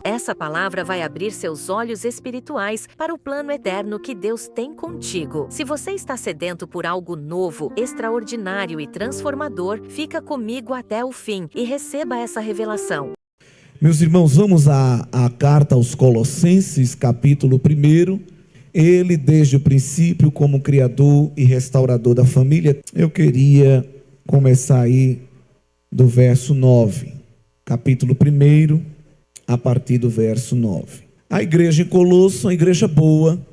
Essa palavra vai abrir seus olhos espirituais para o plano eterno que Deus tem contigo. Se você está sedento por algo novo, extraordinário e transformador, fica comigo até o fim e receba essa revelação. Meus irmãos, vamos à carta aos Colossenses, capítulo 1. Ele, desde o princípio, como Criador e restaurador da família. Eu queria começar aí do verso 9. Capítulo 1, a partir do verso 9. A igreja em Colosso, uma igreja boa,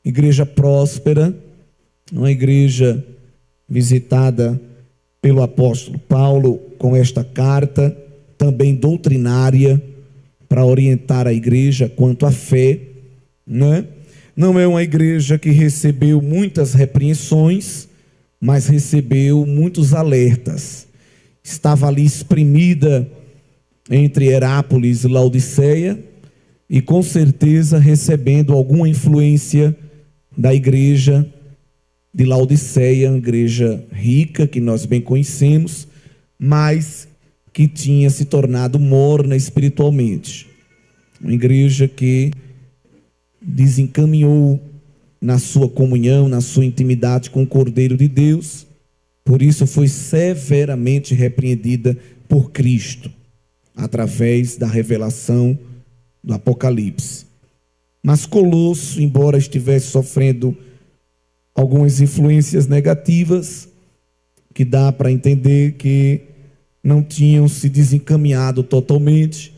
igreja próspera, uma igreja visitada pelo apóstolo Paulo com esta carta, também doutrinária, para orientar a igreja quanto à fé, né? Não é uma igreja que recebeu muitas repreensões, mas recebeu muitos alertas. Estava ali exprimida entre Herápolis e Laodiceia, e com certeza recebendo alguma influência da igreja de Laodiceia, uma igreja rica, que nós bem conhecemos, mas que tinha se tornado morna espiritualmente. Uma igreja que desencaminhou na sua comunhão, na sua intimidade com o Cordeiro de Deus, por isso foi severamente repreendida por Cristo, através da revelação do Apocalipse. Mas Colosso, embora estivesse sofrendo algumas influências negativas, que dá para entender que não tinham se desencaminhado totalmente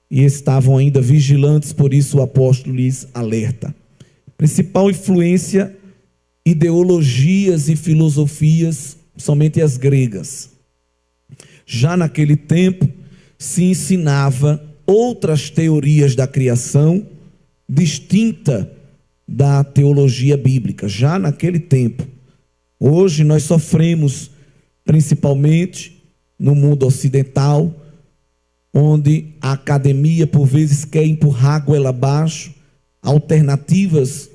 e estavam ainda vigilantes, por isso o apóstolo lhes alerta. Principal influência, ideologias e filosofias, somente as gregas. Já naquele tempo se ensinava outras teorias da criação, distinta da teologia bíblica, já naquele tempo. Hoje nós sofremos, principalmente no mundo ocidental, onde a academia por vezes quer empurrar a goela abaixo alternativas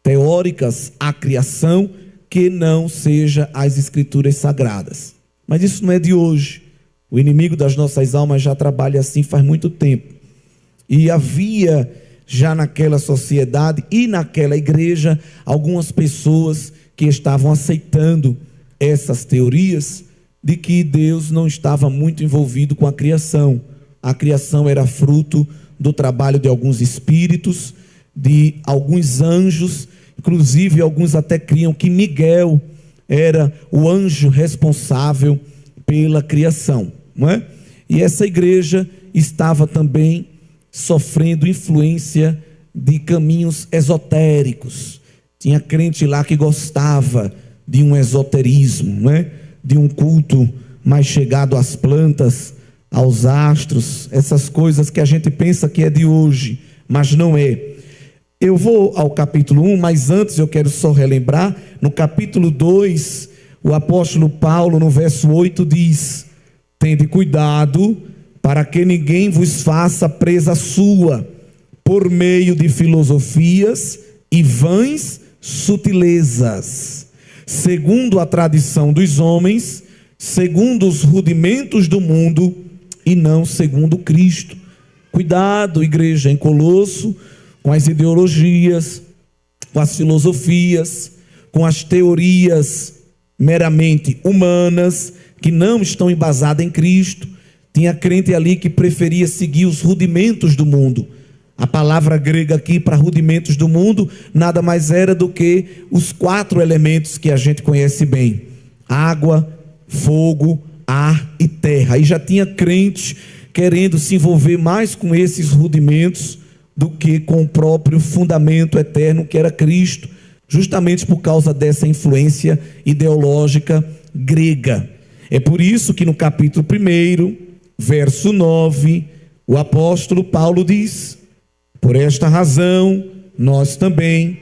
teóricas à criação que não seja as escrituras sagradas. Mas isso não é de hoje. O inimigo das nossas almas já trabalha assim faz muito tempo. E havia já naquela sociedade e naquela igreja algumas pessoas que estavam aceitando essas teorias de que Deus não estava muito envolvido com a criação. A criação era fruto do trabalho de alguns espíritos, de alguns anjos, inclusive alguns até criam que Miguel era o anjo responsável pela criação, não é? E essa igreja estava também sofrendo influência de caminhos esotéricos. Tinha crente lá que gostava de um esoterismo, não é? De um culto mais chegado às plantas, aos astros, essas coisas que a gente pensa que é de hoje, mas não é. Eu vou ao capítulo 1, mas antes eu quero só relembrar, no capítulo 2, o apóstolo Paulo, no verso 8, diz: tende cuidado para que ninguém vos faça presa sua, por meio de filosofias e vãs sutilezas, segundo a tradição dos homens, segundo os rudimentos do mundo, e não segundo Cristo. Cuidado, igreja em Colosso, com as ideologias, com as filosofias, com as teorias meramente humanas, que não estão embasadas em Cristo. Tinha crente ali que preferia seguir os rudimentos do mundo. A palavra grega aqui para rudimentos do mundo nada mais era do que os 4 elementos que a gente conhece bem: água, fogo, ar e terra. Aí já tinha crente querendo se envolver mais com esses rudimentos do que com o próprio fundamento eterno que era Cristo, justamente por causa dessa influência ideológica grega. É por isso que no capítulo 1, verso 9, o apóstolo Paulo diz: por esta razão, nós também,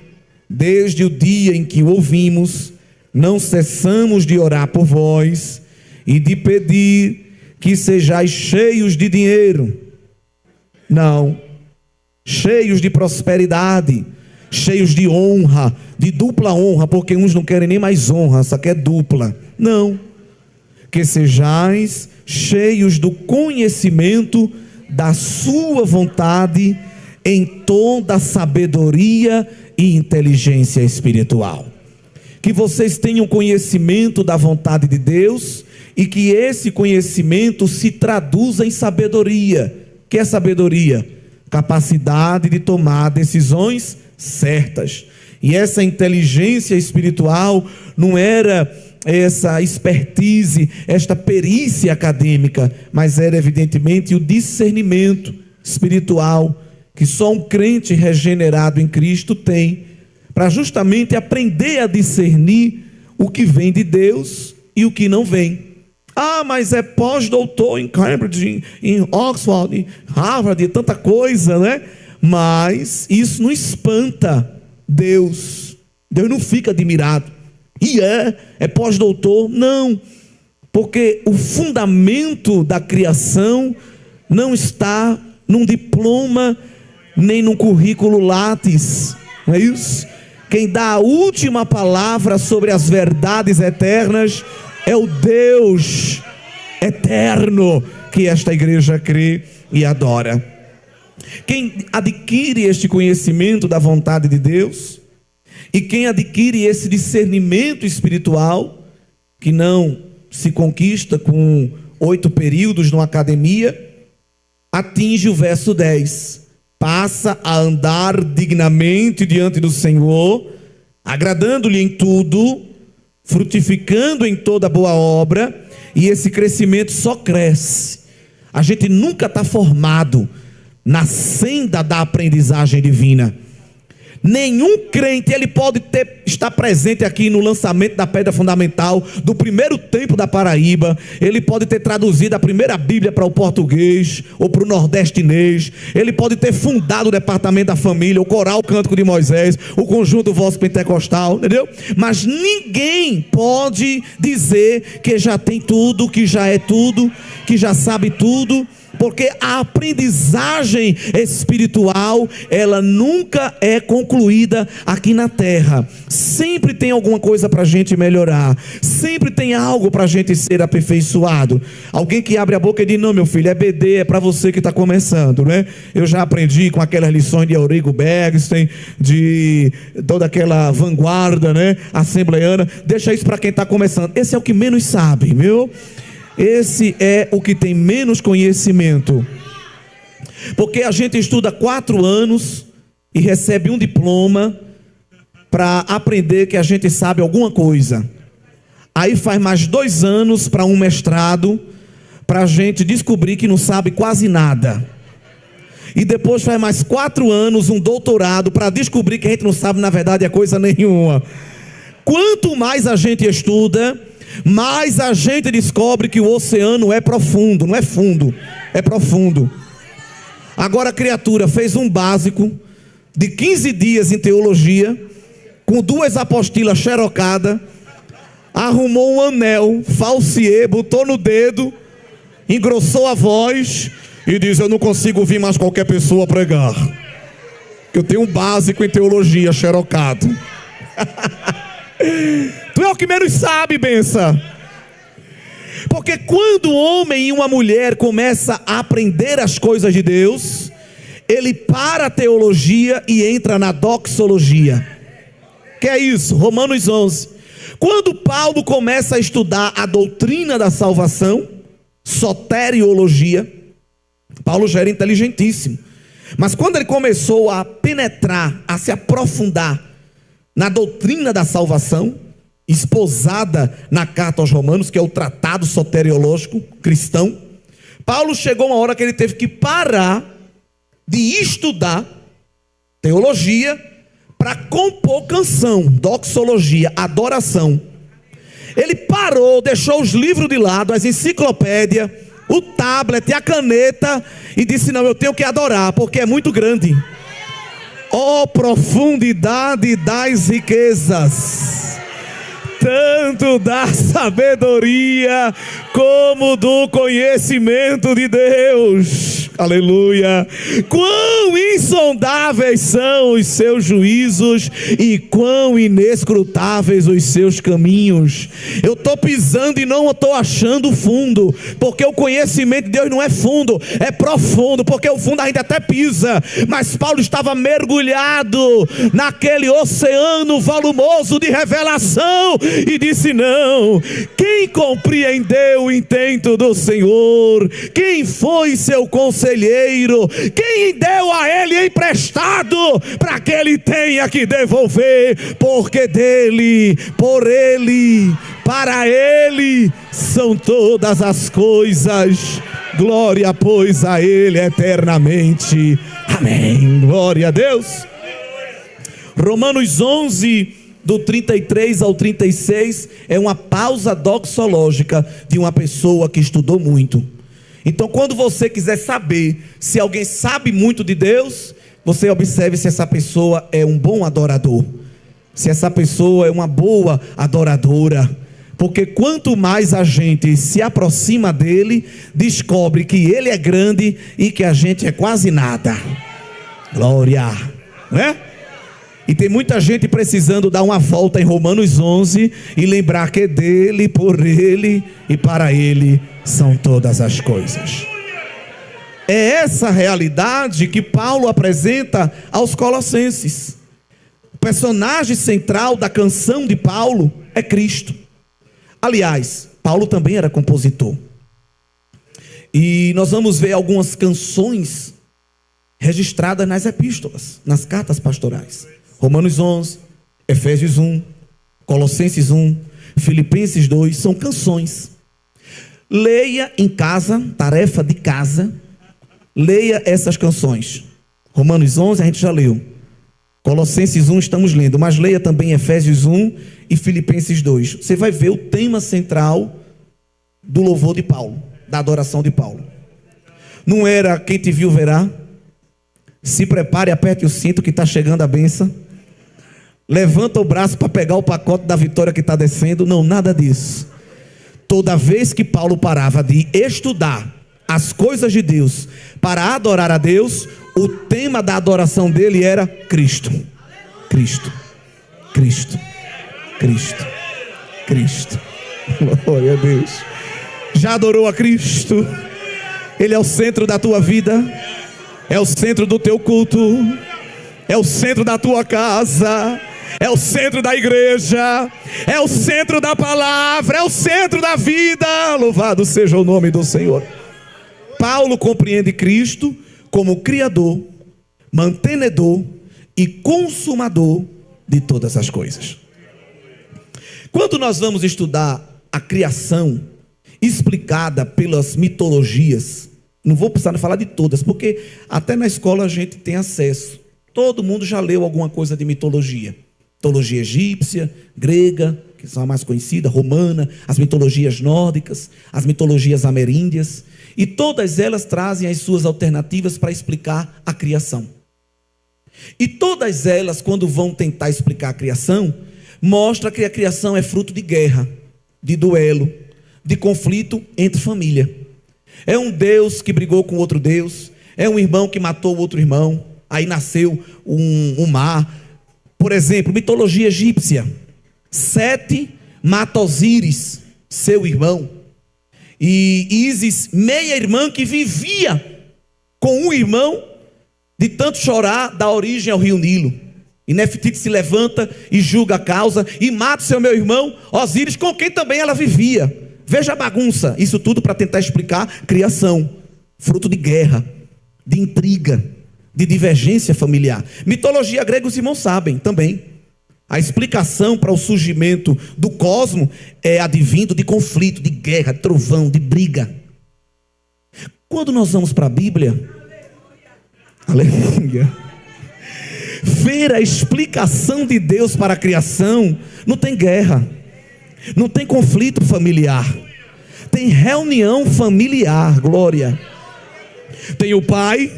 desde o dia em que o ouvimos, não cessamos de orar por vós e de pedir que sejais cheios de dinheiro. Não, cheios de prosperidade, cheios de honra, de dupla honra, porque uns não querem nem mais honra, só quer dupla. Não, que sejais cheios do conhecimento da sua vontade em tom da sabedoria e inteligência espiritual. Que vocês tenham conhecimento da vontade de Deus e que esse conhecimento se traduza em sabedoria. Que é sabedoria? Capacidade de tomar decisões certas. E essa inteligência espiritual não era essa expertise, esta perícia acadêmica, mas era evidentemente o discernimento espiritual que só um crente regenerado em Cristo tem, para justamente aprender a discernir o que vem de Deus e o que não vem. Ah, mas é pós-doutor em Cambridge, em Oxford, em Harvard, tanta coisa, né? Mas isso não espanta Deus. Deus não fica admirado. E é pós-doutor? Não, porque o fundamento da criação não está num diploma, nem num currículo Lattes, não é isso? Quem dá a última palavra sobre as verdades eternas é o Deus eterno que esta igreja crê e adora. Quem adquire este conhecimento da vontade de Deus e quem adquire esse discernimento espiritual, que não se conquista com 8 períodos numa academia, atinge o verso 10. Passa a andar dignamente diante do Senhor, agradando-lhe em tudo, frutificando em toda boa obra, e esse crescimento só cresce. A gente nunca está formado na senda da aprendizagem divina. Nenhum crente, ele pode estar presente aqui no lançamento da pedra fundamental do primeiro templo da Paraíba, ele pode ter traduzido a primeira Bíblia para o português ou para o nordestinês, ele pode ter fundado o departamento da família, o coral Cântico de Moisés, o conjunto vosso pentecostal, entendeu? Mas ninguém pode dizer que já tem tudo, que já é tudo, que já sabe tudo, porque a aprendizagem espiritual, ela nunca é concluída aqui na terra. Sempre tem alguma coisa para a gente melhorar, sempre tem algo para a gente ser aperfeiçoado. Alguém que abre a boca e diz: não, meu filho, é BD, é para você que está começando, né? Eu já aprendi com aquelas lições de Aurigo Bergsten, de toda aquela vanguarda, né, assembleiana. Deixa isso para quem está começando. Esse é o que menos sabe, viu? Esse é o que tem menos conhecimento, porque a gente estuda 4 anos e recebe um diploma para aprender que a gente sabe alguma coisa. Aí faz mais 2 anos para um mestrado, para a gente descobrir que não sabe quase nada. E depois faz mais 4 anos um doutorado para descobrir que a gente não sabe na verdade coisa nenhuma. Quanto mais a gente estuda, mas a gente descobre que o oceano é profundo, não é fundo, é profundo. Agora a criatura fez um básico de 15 dias em teologia, com 2 apostilas xerocadas, arrumou um anel, falsier, botou no dedo, engrossou a voz e diz: eu não consigo ouvir mais qualquer pessoa pregar, eu tenho um básico em teologia xerocado. Tu é o que menos sabe, benção. Porque quando um homem e uma mulher começa a aprender as coisas de Deus, ele para a teologia e entra na doxologia. Que é isso? Romanos 11. Quando Paulo começa a estudar a doutrina da salvação, soteriologia, Paulo já era inteligentíssimo, mas quando ele começou a penetrar, a se aprofundar na doutrina da salvação, esposada na carta aos Romanos, que é o tratado soteriológico cristão, Paulo chegou uma hora que ele teve que parar de estudar teologia para compor canção, doxologia, adoração. Ele parou, deixou os livros de lado, as enciclopédias, o tablet, a caneta, e disse: não, eu tenho que adorar, porque é muito grande. Ó profundidade das riquezas, tanto da sabedoria como do conhecimento de Deus. Aleluia. Quão insondáveis são os seus juízos e quão inescrutáveis os seus caminhos. Eu estou pisando e não estou achando fundo, porque o conhecimento de Deus não é fundo, é profundo, porque o fundo a gente até pisa, mas Paulo estava mergulhado naquele oceano volumoso de revelação e disse: não, quem compreendeu o intento do Senhor? Quem foi seu conselheiro? Quem deu a ele emprestado para que ele tenha que devolver? Porque dele, por ele, para ele são todas as coisas. Glória, pois, a ele eternamente. Amém. Glória a Deus. Romanos 11, do 33 ao 36, é uma pausa doxológica de uma pessoa que estudou muito. Então, quando você quiser saber se alguém sabe muito de Deus, você observe se essa pessoa é um bom adorador, se essa pessoa é uma boa adoradora. Porque quanto mais a gente se aproxima dele, descobre que ele é grande e que a gente é quase nada. Glória, não é? E tem muita gente precisando dar uma volta em Romanos 11 e lembrar que dele, por ele e para ele são todas as coisas. É essa realidade que Paulo apresenta aos Colossenses. O personagem central da canção de Paulo é Cristo. Aliás, Paulo também era compositor. E nós vamos ver algumas canções registradas nas epístolas, nas cartas pastorais. Romanos 11, Efésios 1, Colossenses 1, Filipenses 2, são canções. Leia em casa, tarefa de casa, leia essas canções. Romanos 11 a gente já leu. Colossenses 1 estamos lendo, mas leia também Efésios 1 e Filipenses 2. Você vai ver o tema central do louvor de Paulo, da adoração de Paulo. Não era quem te viu verá? Se prepare, aperte o cinto que está chegando a bênção. Levanta o braço para pegar o pacote da vitória que está descendo. Não, nada disso. Toda vez que Paulo parava de estudar as coisas de Deus para adorar a Deus, o tema da adoração dele era Cristo. Cristo, Cristo, Cristo, Cristo. Glória a Deus. Já adorou a Cristo? Ele é o centro da tua vida, é o centro do teu culto, é o centro da tua casa, é o centro da igreja, é o centro da palavra, é o centro da vida. Louvado seja o nome do Senhor. Paulo compreende Cristo como Criador, mantenedor e consumador de todas as coisas. Quando nós vamos estudar a criação explicada pelas mitologias, não vou precisar falar de todas, porque até na escola a gente tem acesso. Todo mundo já leu alguma coisa de mitologia. Mitologia egípcia, grega, que são a mais conhecida, romana, as mitologias nórdicas, as mitologias ameríndias, e todas elas trazem as suas alternativas para explicar a criação. E todas elas, quando vão tentar explicar a criação, mostram que a criação é fruto de guerra, de duelo, de conflito entre família. É um Deus que brigou com outro Deus, é um irmão que matou outro irmão, aí nasceu um mar. Por exemplo, mitologia egípcia, Sete mata Osíris, seu irmão, e Ísis, meia-irmã que vivia com um irmão, de tanto chorar, dá origem ao rio Nilo. E Nefertiti se levanta e julga a causa e mata seu meu irmão Osíris, com quem também ela vivia. Veja a bagunça, isso tudo para tentar explicar criação, fruto de guerra, de intriga, de divergência familiar. Mitologia grega, os irmãos sabem também. A explicação para o surgimento do cosmos é advindo de conflito, de guerra, de trovão, de briga. Quando nós vamos para a Bíblia, aleluia, ver a explicação de Deus para a criação, não tem guerra, não tem conflito familiar, tem reunião familiar, glória. Tem o Pai,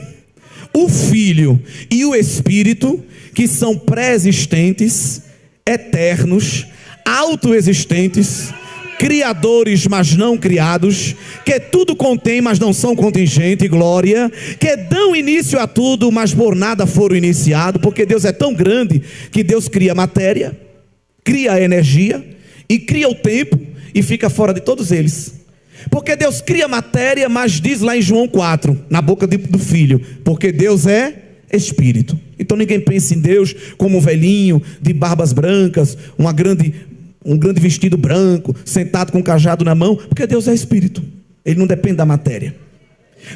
o Filho e o Espírito, que são pré-existentes, eternos, autoexistentes, criadores, mas não criados, que tudo contém, mas não são contingente, glória, que dão início a tudo, mas por nada foram iniciados, porque Deus é tão grande que Deus cria matéria, cria a energia e cria o tempo e fica fora de todos eles. Porque Deus cria matéria, mas diz lá em João 4, na boca do Filho, porque Deus é Espírito. Então ninguém pensa em Deus como um velhinho de barbas brancas, um grande vestido branco, sentado com um cajado na mão, porque Deus é Espírito, Ele não depende da matéria.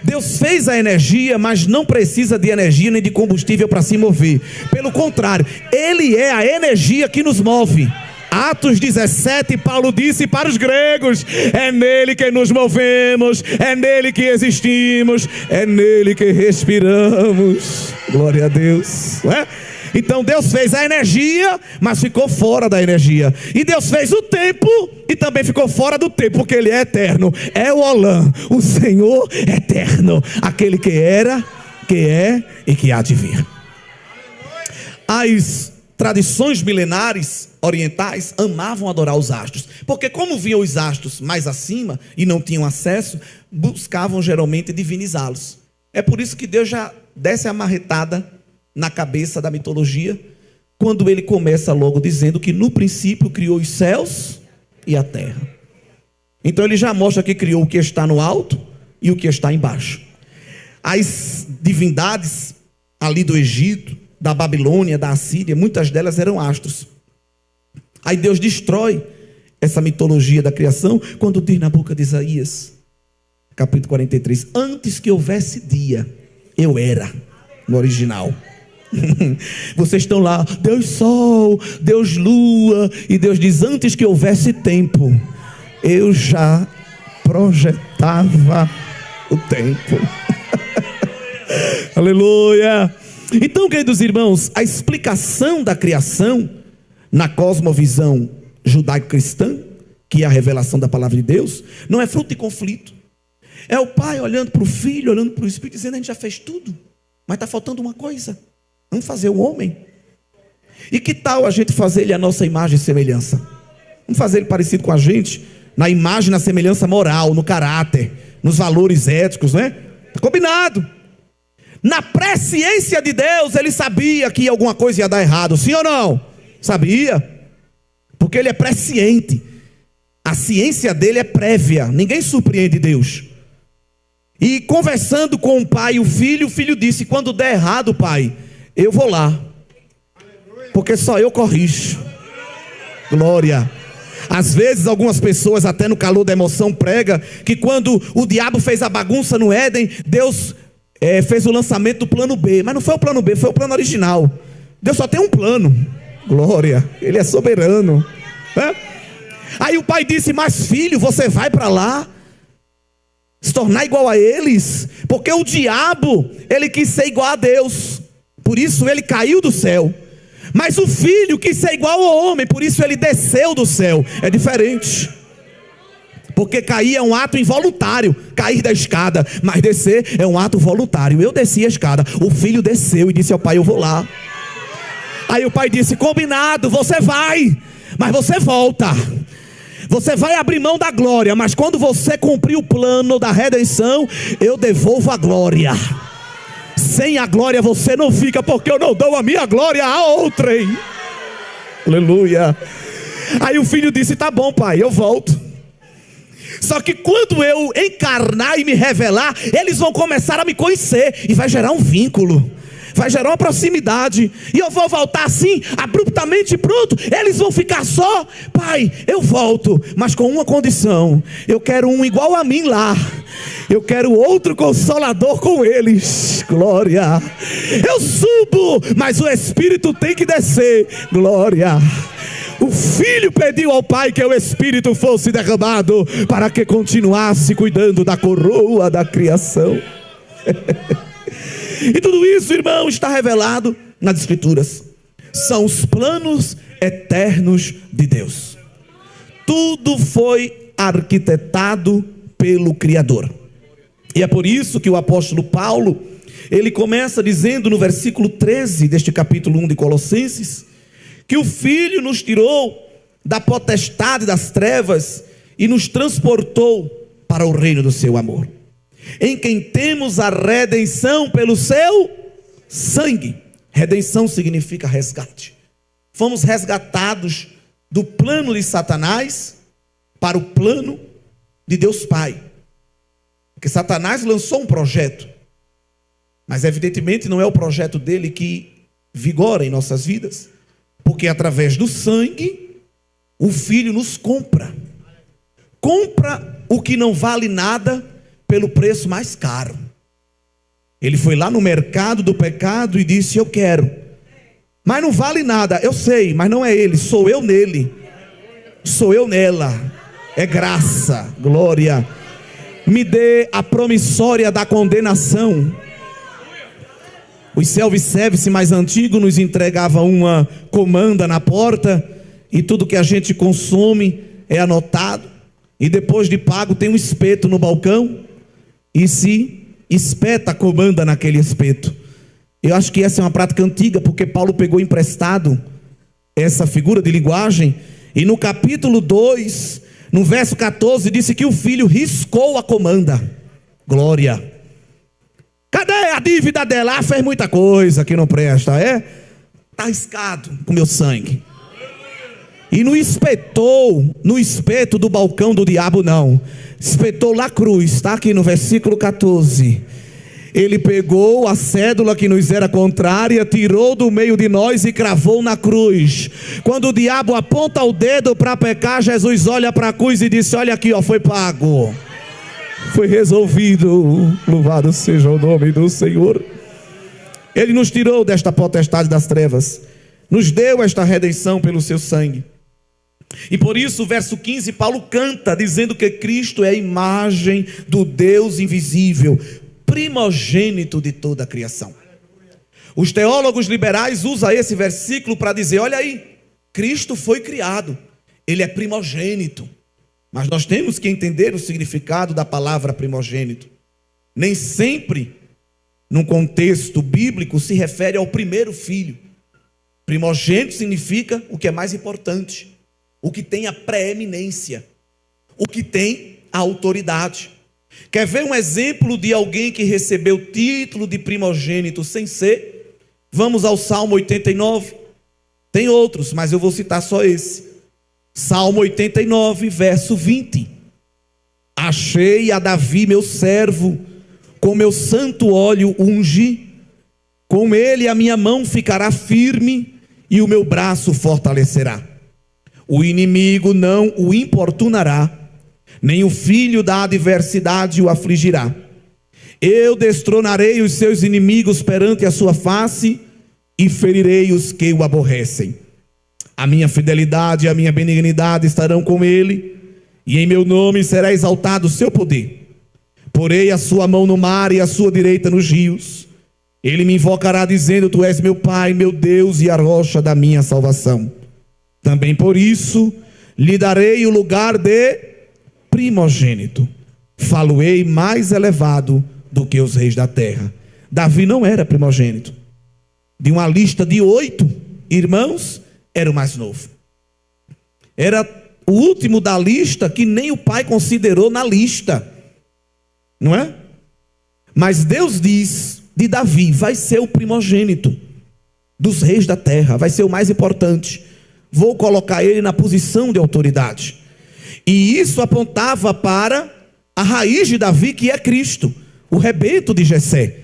Deus fez a energia, mas não precisa de energia nem de combustível para se mover. Pelo contrário, Ele é a energia que nos move. Atos 17, Paulo disse para os gregos: é nele que nos movemos, é nele que existimos, é nele que respiramos. Glória a Deus, não é? Então Deus fez a energia, mas ficou fora da energia. E Deus fez o tempo e também ficou fora do tempo, porque Ele é eterno. É o Olã, o Senhor eterno, aquele que era, que é e que há de vir. As tradições milenares orientais amavam adorar os astros, porque como viam os astros mais acima e não tinham acesso, buscavam geralmente divinizá-los. É por isso que Deus já desce a marretada na cabeça da mitologia, quando Ele começa logo dizendo que no princípio criou os céus e a terra. Então Ele já mostra que criou o que está no alto e o que está embaixo. As divindades ali do Egito, da Babilônia, da Assíria, muitas delas eram astros. Aí Deus destrói essa mitologia da criação quando diz na boca de Isaías, capítulo 43, antes que houvesse dia, eu era, no original. Vocês estão lá, Deus Sol, Deus Lua, e Deus diz, antes que houvesse tempo, eu já projetava o tempo. Aleluia. Então, queridos irmãos, a explicação da criação na cosmovisão judaico-cristã, que é a revelação da palavra de Deus, não é fruto de conflito. É o pai olhando para o filho, olhando para o Espírito, dizendo, a gente já fez tudo, mas está faltando uma coisa. Vamos fazer o homem. E que tal a gente fazer ele a nossa imagem e semelhança? Vamos fazer ele parecido com a gente, na imagem, na semelhança moral, no caráter, nos valores éticos, né? Combinado. Na presciência de Deus, Ele sabia que alguma coisa ia dar errado, sim ou não? Sabia, porque Ele é presciente. A ciência dele é prévia, ninguém surpreende Deus. E conversando com o pai e o filho disse, quando der errado, pai, eu vou lá, porque só eu corrijo. Glória. Às vezes algumas pessoas, até no calor da emoção, pregam que quando o diabo fez a bagunça no Éden, Deus fez o lançamento do plano B. Mas não foi o plano B, foi o plano original. Deus só tem um plano. Glória, Ele é soberano, né? Aí o pai disse, mas filho, você vai para lá se tornar igual a eles, porque o diabo, ele quis ser igual a Deus, por isso ele caiu do céu. Mas o filho quis ser igual ao homem, por isso ele desceu do céu. É diferente, porque cair é um ato involuntário, cair da escada, mas descer é um ato voluntário. Eu desci a escada, o filho desceu e disse ao pai, eu vou lá. Aí o pai disse, combinado, você vai, mas você volta. Você vai abrir mão da glória, mas quando você cumprir o plano da redenção, eu devolvo a glória. Sem a glória você não fica, porque eu não dou a minha glória a outrem. Aleluia. Aí o filho disse, tá bom pai, eu volto. Só que quando eu encarnar e me revelar, eles vão começar a me conhecer, e vai gerar um vínculo, vai gerar uma proximidade, e eu vou voltar assim, abruptamente, pronto, eles vão ficar só. Pai, eu volto, mas com uma condição, eu quero um igual a mim lá, eu quero outro consolador com eles. Glória. Eu subo, mas o Espírito tem que descer. Glória. O filho pediu ao pai que o Espírito fosse derramado, para que continuasse cuidando da coroa da criação. E tudo isso, irmão, está revelado nas Escrituras. São os planos eternos de Deus. Tudo foi arquitetado pelo Criador. E é por isso que o apóstolo Paulo, ele começa dizendo no versículo 13 deste capítulo 1 de Colossenses, que o Filho nos tirou da potestade das trevas e nos transportou para o reino do seu amor, em quem temos a redenção pelo seu sangue. Redenção significa resgate. Fomos resgatados do plano de Satanás para o plano de Deus Pai. Porque Satanás lançou um projeto, mas evidentemente não é o projeto dele que vigora em nossas vidas, porque através do sangue o Filho nos compra o que não vale nada pelo preço mais caro. Ele foi lá no mercado do pecado e disse: eu quero, mas não vale nada, eu sei, mas não é ele, sou eu nele, sou eu nela, é graça, glória. Me dê a promissória da condenação. Os self-service mais antigos nos entregavam uma comanda na porta, e tudo que a gente consome é anotado, e depois de pago tem um espeto no balcão, e se espeta a comanda naquele espeto. Eu acho que essa é uma prática antiga, porque Paulo pegou emprestado essa figura de linguagem, e no capítulo 2, no verso 14, disse que o filho riscou a comanda. Glória. Cadê a dívida dela? Ah, fez muita coisa que não presta, é? Está riscado com meu sangue. E não espetou no espeto do balcão do diabo, não. Espetou na cruz, está aqui no versículo 14. Ele pegou a cédula que nos era contrária, tirou do meio de nós e cravou na cruz. Quando o diabo aponta o dedo para pecar, Jesus olha para a cruz e disse: olha aqui, ó, foi pago, foi resolvido, louvado seja o nome do Senhor. Ele nos tirou desta potestade das trevas, nos deu esta redenção pelo seu sangue. E por isso o verso 15, Paulo canta dizendo que Cristo é a imagem do Deus invisível, primogênito de toda a criação. Os teólogos liberais usam esse versículo para dizer: olha aí, Cristo foi criado, ele é primogênito. Mas nós temos que entender o significado da palavra primogênito. Nem sempre, num contexto bíblico, se refere ao primeiro filho. Primogênito significa o que é mais importante, o que tem a preeminência, o que tem a autoridade. Quer ver um exemplo de alguém que recebeu o título de primogênito sem ser? Vamos ao Salmo 89. Tem outros, mas eu vou citar só esse. Salmo 89, verso 20. Achei a Davi meu servo, com meu santo óleo ungi, com ele a minha mão ficará firme e o meu braço fortalecerá. O inimigo não o importunará, nem o filho da adversidade o afligirá. Eu destronarei os seus inimigos perante a sua face e ferirei os que o aborrecem. A minha fidelidade e a minha benignidade estarão com ele, e em meu nome será exaltado o seu poder. Porei a sua mão no mar e a sua direita nos rios. Ele me invocará dizendo: tu és meu Pai, meu Deus e a rocha da minha salvação. Também por isso lhe darei o lugar de primogênito. Falo-ei mais elevado do que os reis da terra. Davi não era primogênito. De uma lista de 8 irmãos, era o mais novo. Era o último da lista, que nem o pai considerou na lista, não é? Mas Deus diz de Davi: vai ser o primogênito dos reis da terra, vai ser o mais importante. Vou colocar ele na posição de autoridade. E isso apontava para a raiz de Davi, que é Cristo, o rebento de Jessé.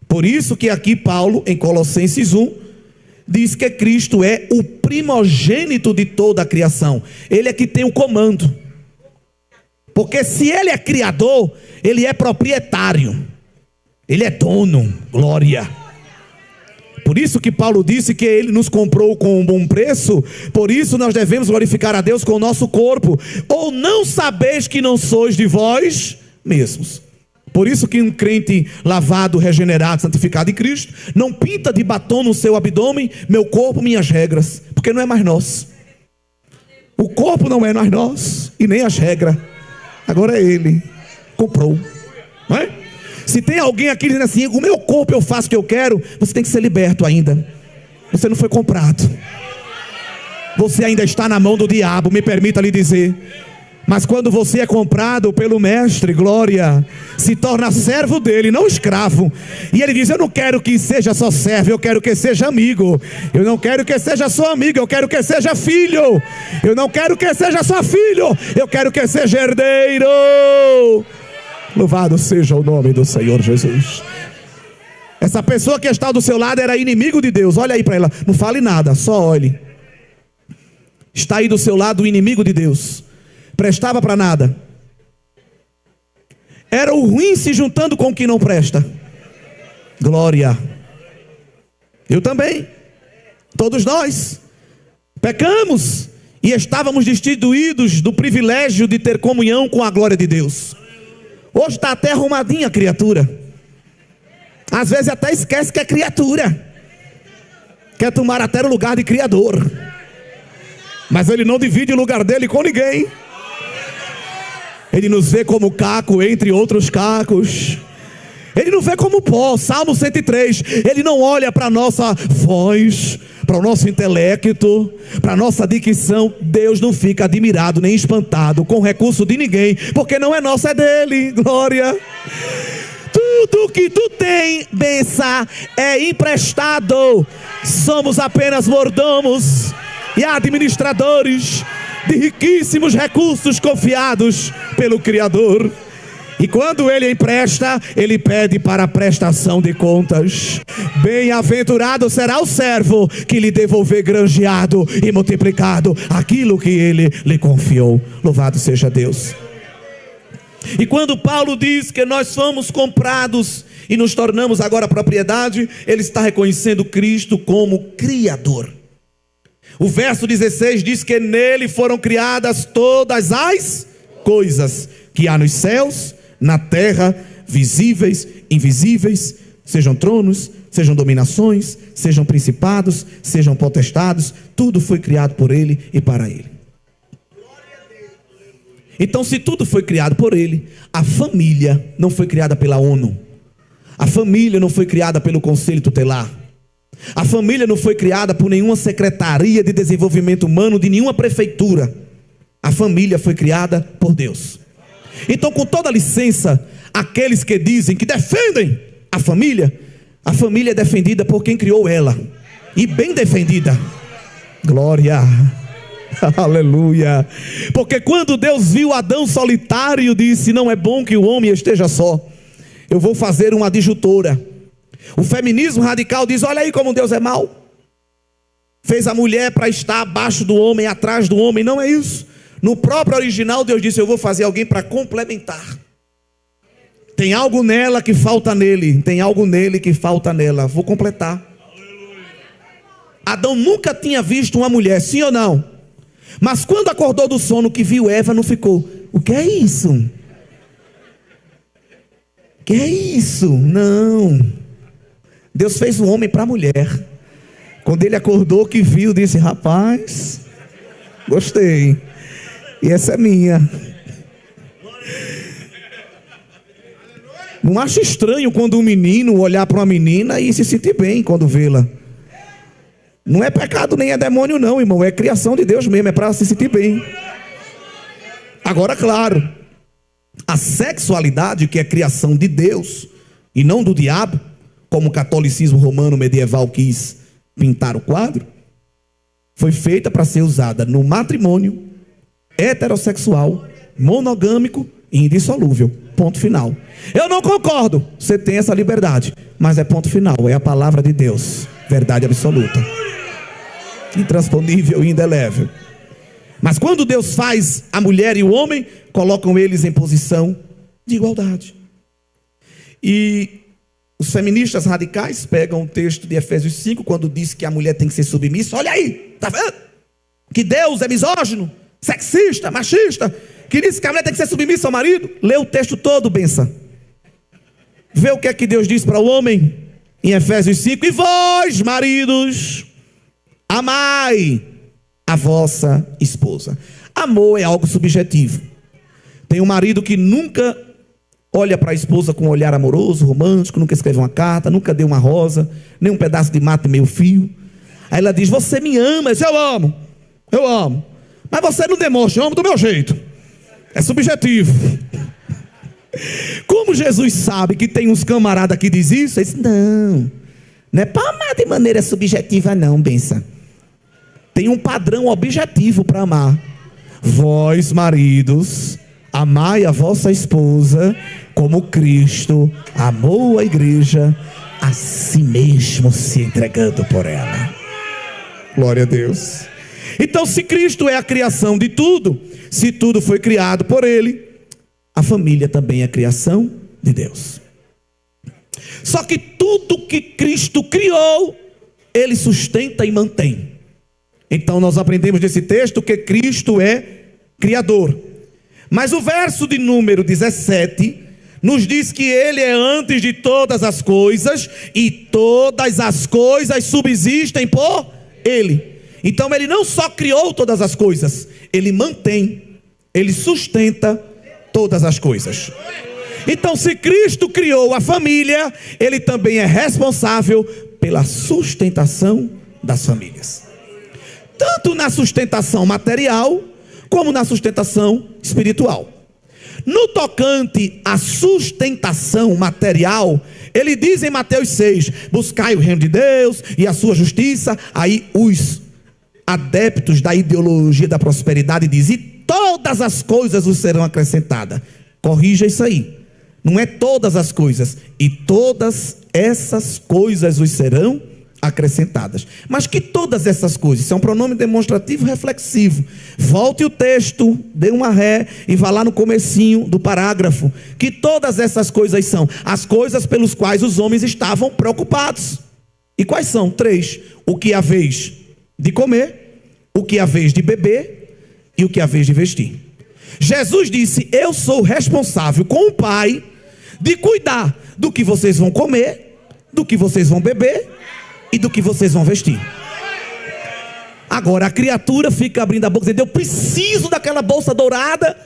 Por isso que aqui Paulo, em Colossenses 1, diz que Cristo é o primogênito de toda a criação. Ele é que tem o comando. Porque se ele é criador, ele é proprietário, ele é dono. Glória. Por isso que Paulo disse que ele nos comprou com um bom preço. Por isso nós devemos glorificar a Deus com o nosso corpo. Ou não sabeis que não sois de vós mesmos? Por isso que um crente lavado, regenerado, santificado em Cristo não pinta de batom no seu abdômen: meu corpo, minhas regras. Porque não é mais nosso. O corpo não é mais nosso, e nem as regras. Agora é ele. Comprou, não é? Se tem alguém aqui dizendo assim: o meu corpo eu faço o que eu quero, você tem que ser liberto ainda. Você não foi comprado. Você ainda está na mão do diabo, me permita lhe dizer. Mas quando você é comprado pelo mestre, glória, se torna servo dele, não escravo. E ele diz: eu não quero que seja só servo, eu quero que seja amigo. Eu não quero que seja só amigo, eu quero que seja filho. Eu não quero que seja só filho, eu quero que seja herdeiro. Louvado seja o nome do Senhor Jesus. Essa pessoa que está do seu lado era inimigo de Deus. Olha aí para ela, não fale nada, só olhe. Está aí do seu lado o inimigo de Deus. Prestava para nada. Era o ruim se juntando com o que não presta. Glória. Eu também. Todos nós pecamos e estávamos destituídos do privilégio de ter comunhão com a glória de Deus. Hoje está até arrumadinha a criatura. Às vezes até esquece que é criatura. Quer tomar até o lugar de criador. Mas ele não divide o lugar dele com ninguém. Ele nos vê como caco entre outros cacos. Ele não vê como pó. Salmo 103. Ele não olha para a nossa voz, para o nosso intelecto, para a nossa dicção. Deus não fica admirado nem espantado com o recurso de ninguém, porque não é nosso, é dele. Glória. Tudo que tu tem, benção, é emprestado. Somos apenas mordomos e administradores de riquíssimos recursos confiados pelo Criador. E quando ele empresta, ele pede para a prestação de contas. Bem-aventurado será o servo que lhe devolver granjeado e multiplicado aquilo que ele lhe confiou. Louvado seja Deus. E quando Paulo diz que nós fomos comprados e nos tornamos agora propriedade, ele está reconhecendo Cristo como Criador. O verso 16 diz que nele foram criadas todas as coisas que há nos céus, na terra, visíveis, invisíveis, sejam tronos, sejam dominações, sejam principados, sejam potestades, tudo foi criado por ele e para ele. Então, se tudo foi criado por ele, a família não foi criada pela ONU, a família não foi criada pelo Conselho Tutelar, a família não foi criada por nenhuma secretaria de desenvolvimento humano de nenhuma prefeitura. A família foi criada por Deus. Então, com toda licença, aqueles que dizem que defendem a família é defendida por quem criou ela, e bem defendida. Glória. Aleluia. Porque quando Deus viu Adão solitário, disse: não é bom que o homem esteja só, eu vou fazer uma adjutora. O feminismo radical diz: olha aí como Deus é mau. Fez a mulher para estar abaixo do homem, atrás do homem. Não é isso. No próprio original, Deus disse: eu vou fazer alguém para complementar. Tem algo nela que falta nele, tem algo nele que falta nela, vou completar. Adão nunca tinha visto uma mulher, sim ou não? Mas quando acordou do sono que viu Eva, não ficou: o que é isso? O que é isso? Não. Deus fez o homem para a mulher. Quando ele acordou que viu, disse: rapaz, gostei, e essa é minha. Não acho estranho quando um menino olhar para uma menina e se sentir bem quando vê-la. Não é pecado nem é demônio não, irmão, é criação de Deus mesmo, é para se sentir bem. Agora, claro, a sexualidade, que é criação de Deus e não do diabo, como o catolicismo romano medieval quis pintar o quadro, foi feita para ser usada no matrimônio heterossexual, monogâmico e indissolúvel. Ponto final. Eu não concordo, você tem essa liberdade, mas é ponto final, é a palavra de Deus, verdade absoluta, intransponível e indelével. Mas quando Deus faz a mulher e o homem, colocam eles em posição de igualdade. E os feministas radicais pegam o texto de Efésios 5, quando diz que a mulher tem que ser submissa. Olha aí, tá vendo? Que Deus é misógino, sexista, machista, que diz que a mulher tem que ser submissa ao marido. Lê o texto todo, benção. Vê o que é que Deus diz para o homem em Efésios 5. E vós, maridos, amai a vossa esposa. Amor é algo subjetivo. Tem um marido que nunca olha para a esposa com um olhar amoroso, romântico, nunca escreve uma carta, nunca deu uma rosa, nem um pedaço de mato e meio fio. Aí ela diz: você me ama. Eu amo. Mas você não demonstra, eu amo do meu jeito. É subjetivo. Como Jesus sabe que tem uns camaradas que diz isso, ele diz, não é para amar de maneira subjetiva não, benção. Tem um padrão objetivo para amar. Vós, maridos, amai a vossa esposa como Cristo amou a igreja, a si mesmo se entregando por ela. Glória a Deus. Então, se Cristo é a criação de tudo, se tudo foi criado por Ele, a família também é criação de Deus. Só que tudo que Cristo criou, Ele sustenta e mantém. Então nós aprendemos desse texto que Cristo é criador. Mas o verso de número 17 nos diz que Ele é antes de todas as coisas e todas as coisas subsistem por Ele. Então Ele não só criou todas as coisas, Ele mantém, Ele sustenta todas as coisas. Então, se Cristo criou a família, Ele também é responsável pela sustentação das famílias. Tanto na sustentação material, como na sustentação espiritual. No tocante à sustentação material, Ele diz em Mateus 6, buscai o reino de Deus e a sua justiça. Aí os adeptos da ideologia da prosperidade dizem, e todas as coisas vos serão acrescentadas. Corrija isso aí. Não é todas as coisas, e todas essas coisas vos serão acrescentadas. Mas que todas essas coisas? Isso é um pronome demonstrativo reflexivo. Volte o texto, dê uma ré e vá lá no comecinho do parágrafo. Que todas essas coisas são as coisas pelos quais os homens estavam preocupados. E quais são? 3. O que é a vez de comer, o que é a vez de beber e o que é a vez de vestir. Jesus disse, eu sou responsável com o Pai de cuidar do que vocês vão comer, do que vocês vão beber e do que vocês vão vestir. Agora a criatura fica abrindo a boca dizendo, eu preciso daquela bolsa dourada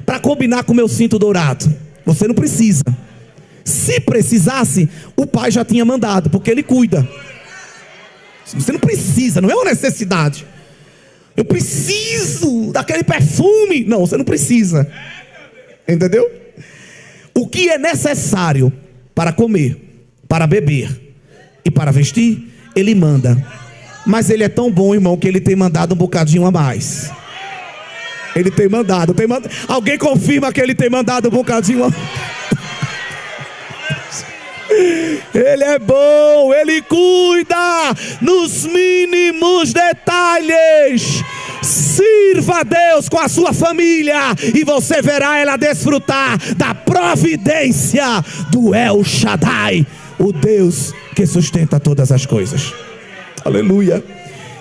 para combinar com o meu cinto dourado. Você não precisa. Se precisasse, o Pai já tinha mandado, porque Ele cuida. Você não precisa, não é uma necessidade. Eu preciso daquele perfume. Não, você não precisa. Entendeu? O que é necessário para comer, para beber e para vestir, Ele manda. Mas Ele é tão bom, irmão, que Ele tem mandado um bocadinho a mais. Ele tem mandado. Alguém confirma que Ele tem mandado um bocadinho a mais? Ele é bom, Ele cuida nos mínimos detalhes. Sirva a Deus com a sua família e você verá ela desfrutar da providência do El Shaddai, o Deus que sustenta todas as coisas. Aleluia.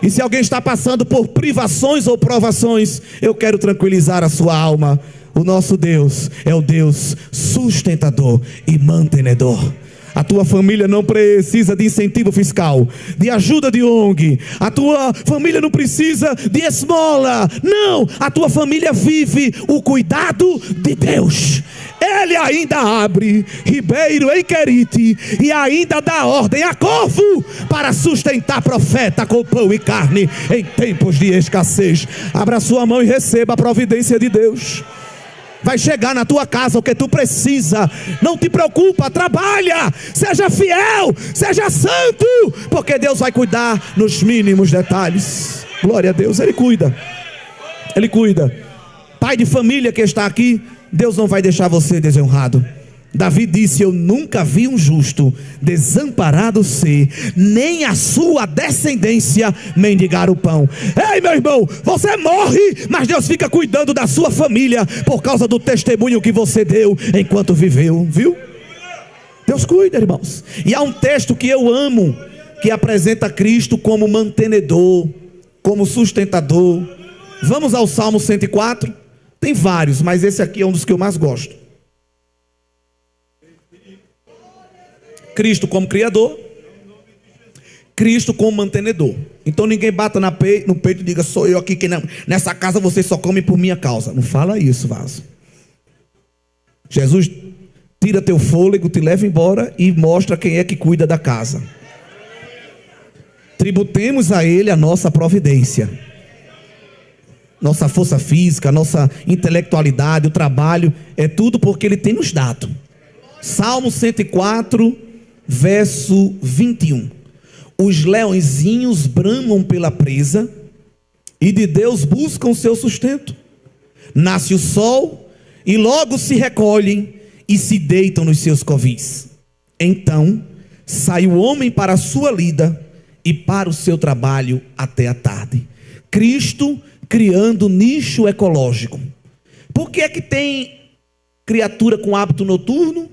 E se alguém está passando por privações ou provações, eu quero tranquilizar a sua alma. O nosso Deus é o Deus sustentador e mantenedor. A tua família não precisa de incentivo fiscal, de ajuda de ONG. A tua família não precisa de esmola. Não, a tua família vive o cuidado de Deus. Ele ainda abre ribeiro em Querite e ainda dá ordem a Corvo para sustentar profeta com pão e carne em tempos de escassez. Abra sua mão e receba a providência de Deus. Vai chegar na tua casa o que tu precisa. Não te preocupa, trabalha, seja fiel, seja santo, porque Deus vai cuidar nos mínimos detalhes. Glória a Deus, Ele cuida. Ele cuida. Pai de família que está aqui, Deus não vai deixar você desonrado. Davi disse, eu nunca vi um justo desamparado ser, nem a sua descendência mendigar o pão. Ei, meu irmão, você morre, mas Deus fica cuidando da sua família, por causa do testemunho que você deu enquanto viveu, viu? Deus cuida, irmãos. E há um texto que eu amo, que apresenta Cristo como mantenedor, como sustentador. Vamos ao Salmo 104. Tem vários, mas esse aqui é um dos que eu mais gosto. Cristo como criador, Cristo como mantenedor. Então ninguém bata no peito e diga, sou eu aqui que não, nessa casa você só come por minha causa. Não fala isso, vaso. Jesus tira teu fôlego, te leva embora e mostra quem é que cuida da casa. Tributemos a Ele a nossa providência. nossa força física, nossa intelectualidade, o trabalho, é tudo porque Ele tem nos dado. Salmo 104, verso 21. Os leõezinhos bramam pela presa e de Deus buscam o seu sustento. Nasce o sol e logo se recolhem e se deitam nos seus covis. Então sai o homem para a sua lida e para o seu trabalho até a tarde. Cristo criando nicho ecológico. Por que é que tem criatura com hábito noturno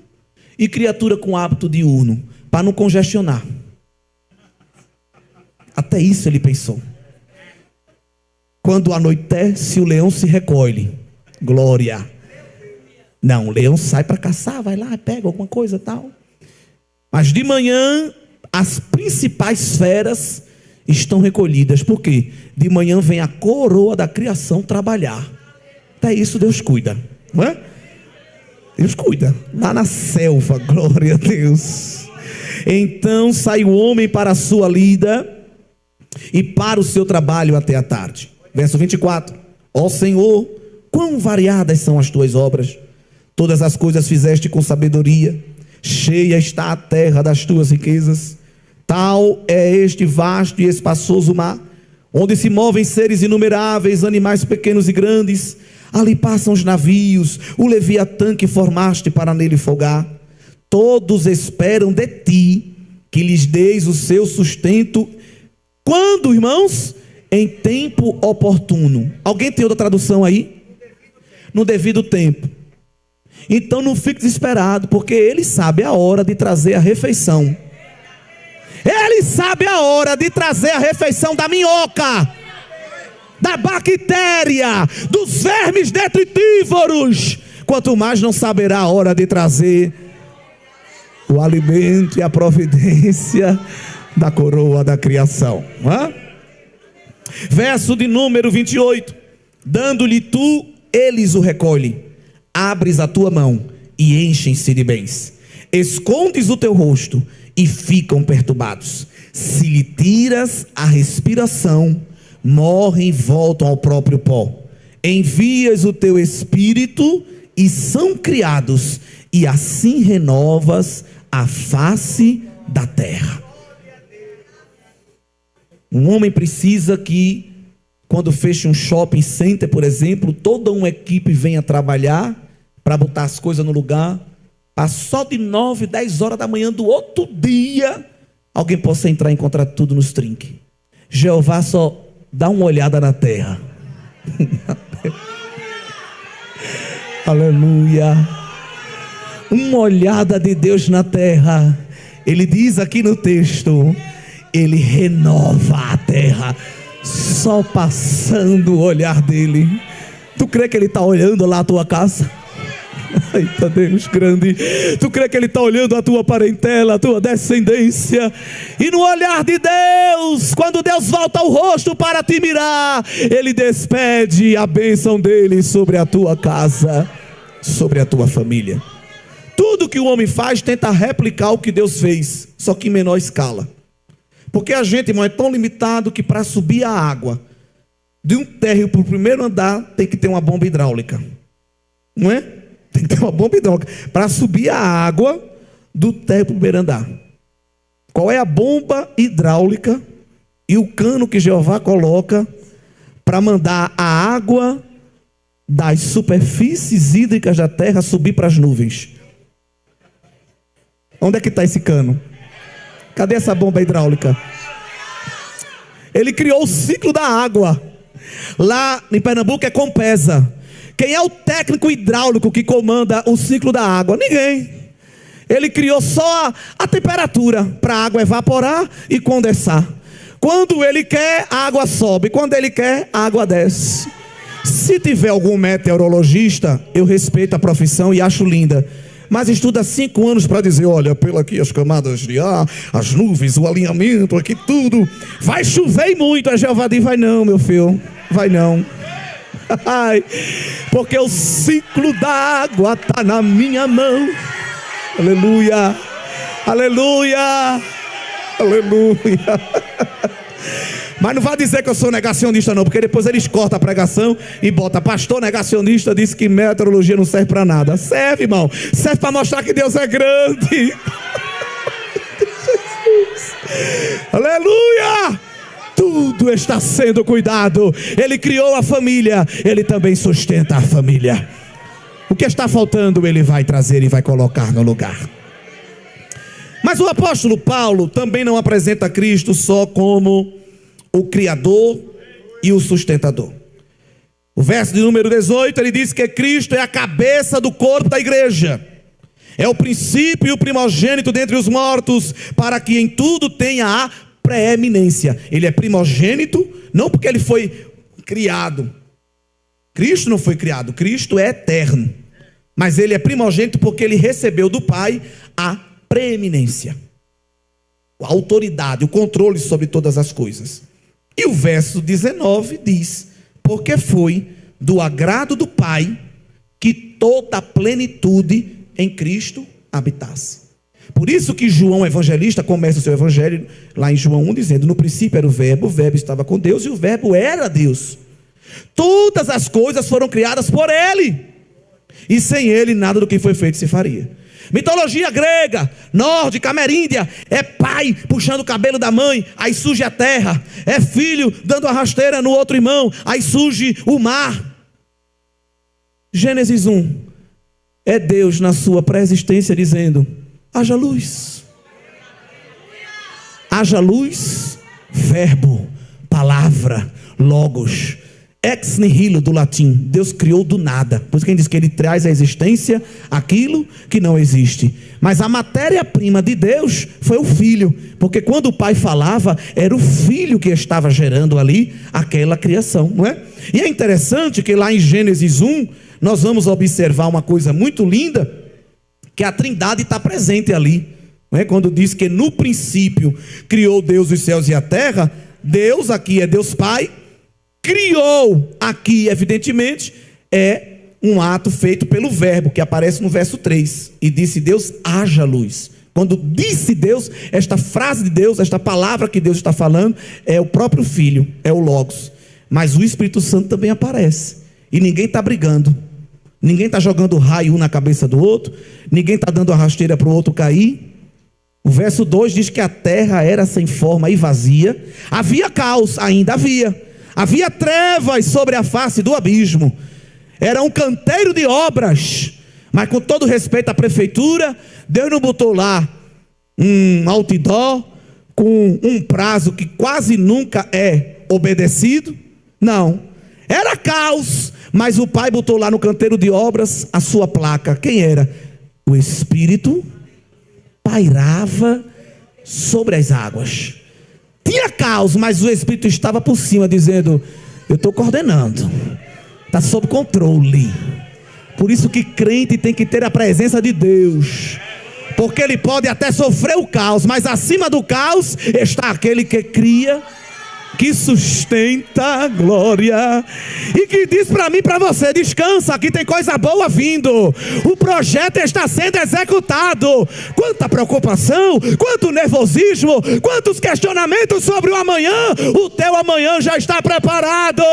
e criatura com hábito diurno? Para não congestionar. Até isso ele pensou. Quando anoitece, o leão se recolhe. Glória. Não, o leão sai para caçar, vai lá, pega alguma coisa e tal. Mas de manhã, as principais feras estão recolhidas. Por quê? De manhã vem a coroa da criação trabalhar. Até isso Deus cuida, não é? Deus cuida. Lá na selva, glória a Deus. Então sai o homem para a sua lida e para o seu trabalho até a tarde. Verso 24. Ó Senhor, quão variadas são as tuas obras. Todas as coisas fizeste com sabedoria. Cheia está a terra das tuas riquezas. Tal é este vasto e espaçoso mar, onde se movem seres inumeráveis, animais pequenos e grandes. Ali passam os navios, o Leviatã que formaste para nele folgar. Todos esperam de ti que lhes deis o seu sustento. Quando, irmãos? Em tempo oportuno. Alguém tem outra tradução aí? No devido tempo. Então não fique desesperado, porque Ele sabe a hora de trazer a refeição. Ele sabe a hora de trazer a refeição da minhoca, da bactéria, dos vermes detritívoros. Quanto mais não saberá a hora de trazer o alimento e a providência da coroa da criação. Verso de número 28. Dando-lhe tu, eles o recolhem. Abres a tua mão e enchem-se de bens. Escondes o teu rosto e ficam perturbados. Se lhe tiras a respiração, morrem e voltam ao próprio pó. Envias o teu espírito e são criados, e assim renovas a face da terra. Um homem precisa que, quando fecha um shopping center, por exemplo, toda uma equipe venha trabalhar para botar as coisas no lugar, para só de 9, 10 horas da manhã do outro dia, alguém possa entrar e encontrar tudo nos trinques. Jeová só dá uma olhada na terra. Aleluia. Uma olhada de Deus na terra. Ele diz aqui no texto, Ele renova a terra, só passando o olhar dele. Tu crê que Ele está olhando lá a tua casa? Eita Deus grande. Tu crê que Ele está olhando a tua parentela, a tua descendência? E no olhar de Deus, quando Deus volta o rosto para te mirar, Ele despede a bênção dele sobre a tua casa, sobre a tua família. Tudo que o homem faz tenta replicar o que Deus fez, só que em menor escala. Porque a gente, irmão, é tão limitado que para subir a água de um térreo para o primeiro andar tem que ter uma bomba hidráulica, não é? Tem que ter uma bomba hidráulica para subir a água do térreo para o primeiro andar. Qual é a bomba hidráulica e o cano que Jeová coloca para mandar a água das superfícies hídricas da terra subir para as nuvens? Onde é que está esse cano? Cadê essa bomba hidráulica? Ele criou o ciclo da água. Lá em Pernambuco é Compesa. Quem é o técnico hidráulico que comanda o ciclo da água? Ninguém. Ele criou só a temperatura para a água evaporar e condensar. Quando ele quer, a água sobe. Quando ele quer, a água desce. Se tiver algum meteorologista, eu respeito a profissão e acho linda, mas estuda 5 anos para dizer, olha, pela aqui as camadas de ar, as nuvens, o alinhamento, aqui tudo, vai chover muito. A Jeová diz, vai não, meu filho, vai não. Porque o ciclo da água está na minha mão. Aleluia, aleluia, aleluia. Mas não vai dizer que eu sou negacionista não, porque depois eles cortam a pregação e botam pastor negacionista, disse que meteorologia não serve para nada. Serve, irmão. Serve para mostrar que Deus é grande. Aleluia! Tudo está sendo cuidado. Ele criou a família, Ele também sustenta a família. O que está faltando Ele vai trazer e vai colocar no lugar. Mas o apóstolo Paulo também não apresenta Cristo só como o Criador e o sustentador. O verso de número 18, ele diz que Cristo é a cabeça do corpo da igreja. É o princípio e o primogênito dentre os mortos, para que em tudo tenha a preeminência. Ele é primogênito, não porque ele foi criado. Cristo não foi criado, Cristo é eterno. Mas ele é primogênito porque ele recebeu do Pai a preeminência, a autoridade, o controle sobre todas as coisas. E o verso 19 diz: porque foi do agrado do Pai que toda a plenitude em Cristo habitasse. Por isso que João evangelista começa o seu evangelho lá em João 1 dizendo: no princípio era o verbo estava com Deus e o verbo era Deus. Todas as coisas foram criadas por Ele, e sem Ele nada do que foi feito se faria. Mitologia grega, nórdica, ameríndia, é pai puxando o cabelo da mãe, aí surge a terra. É filho dando a rasteira no outro irmão, aí surge o mar. Gênesis 1, é Deus na sua pré-existência dizendo: haja luz. Haja luz, verbo, palavra, logos. Ex nihilo do latim, Deus criou do nada. Por isso que ele diz que Ele traz à existência aquilo que não existe. Mas a matéria-prima de Deus foi o Filho, porque quando o Pai falava, era o Filho que estava gerando ali aquela criação, não é? E é interessante que lá em Gênesis 1, nós vamos observar uma coisa muito linda, que a Trindade está presente ali, não é? Quando diz que no princípio criou Deus os céus e a terra, Deus aqui é Deus Pai. Criou aqui, evidentemente, é um ato feito pelo verbo, que aparece no verso 3. E disse Deus: haja luz. Quando disse Deus, esta frase de Deus, esta palavra que Deus está falando, é o próprio Filho, é o Logos. Mas o Espírito Santo também aparece. E ninguém está brigando. Ninguém está jogando raio um na cabeça do outro. Ninguém está dando a rasteira para o outro cair. O verso 2 diz que a terra era sem forma e vazia. Havia caos, ainda havia. Havia trevas sobre a face do abismo. Era um canteiro de obras. Mas com todo respeito à prefeitura, Deus não botou lá um outdoor com um prazo que quase nunca é obedecido. Não. Era caos. Mas o Pai botou lá no canteiro de obras a sua placa. Quem era? O Espírito pairava sobre as águas. Tinha caos, mas o Espírito estava por cima, dizendo: eu estou coordenando, está sob controle. Por isso que crente tem que ter a presença de Deus, porque ele pode até sofrer o caos, mas acima do caos está aquele que cria, que sustenta a glória, e que diz para mim e para você: descansa, aqui tem coisa boa vindo, o projeto está sendo executado. Quanta preocupação, quanto nervosismo, quantos questionamentos sobre o amanhã. O teu amanhã já está preparado,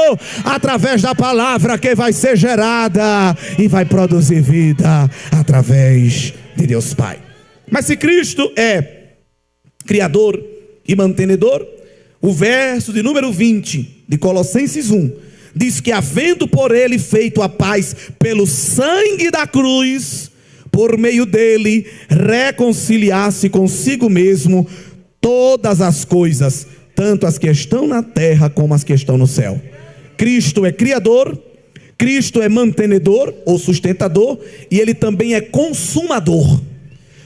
através da palavra que vai ser gerada e vai produzir vida, através de Deus Pai. Mas se Cristo é Criador e mantenedor, o verso de número 20 de Colossenses 1 diz que, havendo por Ele feito a paz pelo sangue da cruz, por meio dele reconciliasse consigo mesmo todas as coisas, tanto as que estão na terra como as que estão no céu. Cristo é Criador, Cristo é mantenedor ou sustentador, e Ele também é consumador.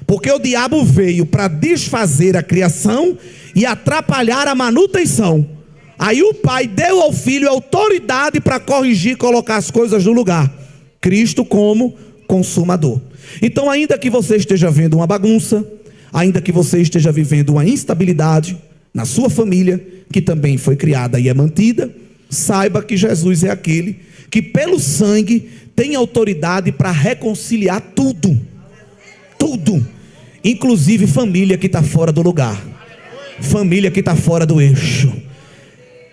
Porque o diabo veio para desfazer a criação e atrapalhar a manutenção. Aí o Pai deu ao Filho autoridade para corrigir e colocar as coisas no lugar. Cristo como consumador. Então, ainda que você esteja vendo uma bagunça, ainda que você esteja vivendo uma instabilidade na sua família, que também foi criada e é mantida, saiba que Jesus é aquele que pelo sangue tem autoridade para reconciliar tudo. Tudo. Inclusive família que está fora do lugar, família que está fora do eixo.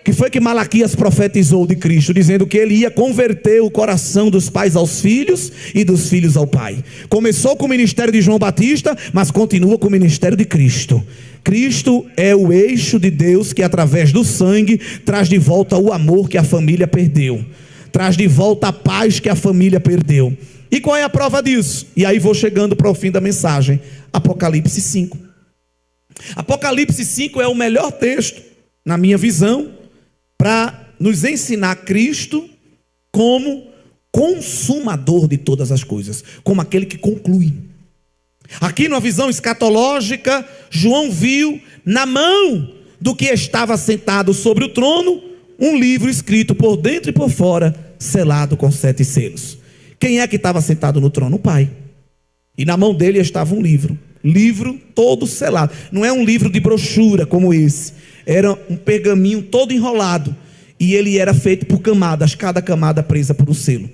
que foi que Malaquias profetizou de Cristo, dizendo que ele ia converter o coração dos pais aos filhos e dos filhos ao pai. Começou com o ministério de João Batista, mas continua com o ministério de Cristo. Cristo é o eixo de Deus que através do sangue traz de volta o amor que a família perdeu, traz de volta a paz que a família perdeu. E qual é a prova disso? E aí vou chegando para o fim da mensagem. Apocalipse 5. Apocalipse 5 é o melhor texto, na minha visão, para nos ensinar Cristo como consumador de todas as coisas, como aquele que conclui. Aqui numa visão escatológica, João viu na mão do que estava sentado sobre o trono um livro escrito por dentro e por fora, selado com 7 selos. Quem é que estava sentado no trono? O Pai. E na mão dele estava um livro todo selado. Não é um livro de brochura como esse, era um pergaminho todo enrolado, e ele era feito por camadas, cada camada presa por um selo.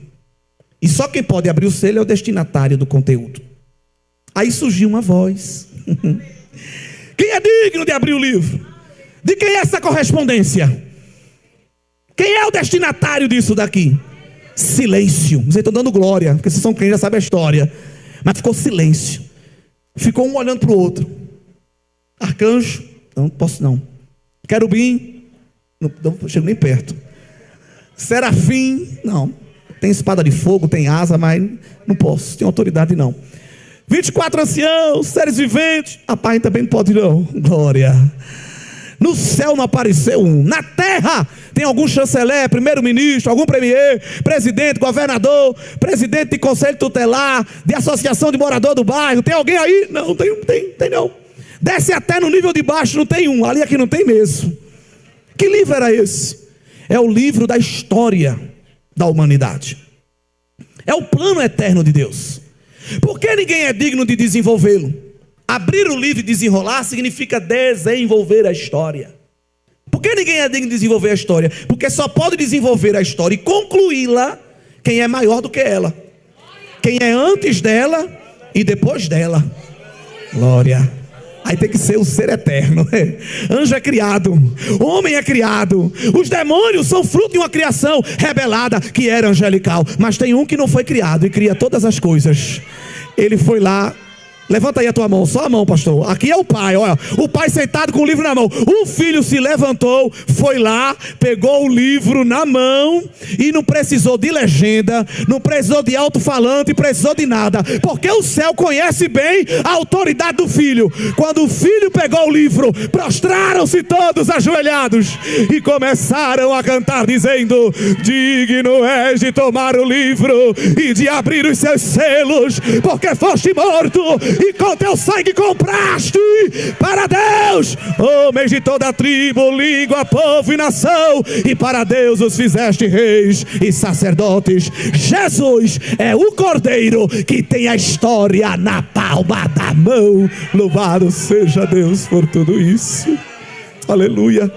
E só quem pode abrir o selo é o destinatário do conteúdo. Aí surgiu uma voz. Quem é digno de abrir o livro? De quem é essa correspondência? Quem é o destinatário disso daqui? Silêncio. Vocês estão dando glória, porque vocês são crentes, já sabem a história. Mas ficou silêncio. Ficou um olhando para o outro. Arcanjo, não posso não. Querubim, não chego nem perto. Serafim, não. Tem espada de fogo, tem asa, mas não posso, tem autoridade não. 24 anciãos, seres viventes. Rapaz, também não pode não. Glória. No céu não apareceu um. Na terra tem algum chanceler, primeiro-ministro, algum premier, presidente, governador, presidente de conselho tutelar, de associação de morador do bairro. Tem alguém aí? Não, tem não. Desce até no nível de baixo, não tem um. Ali aqui não tem mesmo. Que livro era esse? É o livro da história da humanidade. É o plano eterno de Deus. Por que ninguém é digno de desenvolvê-lo? Abrir o livro e desenrolar significa desenvolver a história. Por que ninguém é digno de desenvolver a história? Porque só pode desenvolver a história e concluí-la quem é maior do que ela. Quem é antes dela e depois dela. Glória. Aí tem que ser o ser eterno. Anjo é criado, homem é criado, os demônios são fruto de uma criação rebelada que era angelical. Mas tem um que não foi criado e cria todas as coisas. Ele foi lá. Levanta aí a tua mão, só a mão, pastor. Aqui é o pai, olha. O pai sentado com o livro na mão. O filho se levantou, foi lá, pegou o livro na mão e não precisou de legenda, não precisou de alto-falante, precisou de nada, porque o céu conhece bem a autoridade do filho. Quando o filho pegou o livro, prostraram-se todos ajoelhados e começaram a cantar dizendo: digno és de tomar o livro e de abrir os seus selos, porque foste morto e com teu sangue compraste para Deus homens de toda a tribo, língua, povo e nação, e para Deus os fizeste reis e sacerdotes. Jesus é o Cordeiro que tem a história na palma da mão. Louvado seja Deus por tudo isso. Aleluia.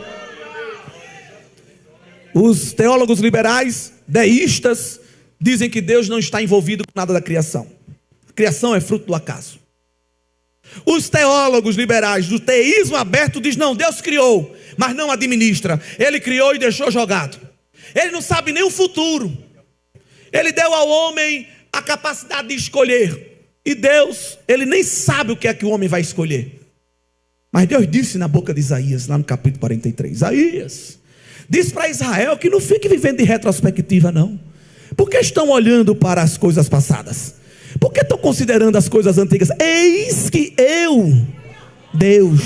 Os teólogos liberais, deístas, dizem que Deus não está envolvido com nada da criação. A criação é fruto do acaso. Os teólogos liberais do teísmo aberto dizem: não, Deus criou, mas não administra. Ele criou e deixou jogado. Ele não sabe nem o futuro. Ele deu ao homem a capacidade de escolher. E Deus, ele nem sabe o que é que o homem vai escolher. Mas Deus disse na boca de Isaías, lá no capítulo 43, Isaías disse para Israel que não fique vivendo de retrospectiva não. Porque estão olhando para as coisas passadas? Por que estão considerando as coisas antigas? Eis que eu, Deus,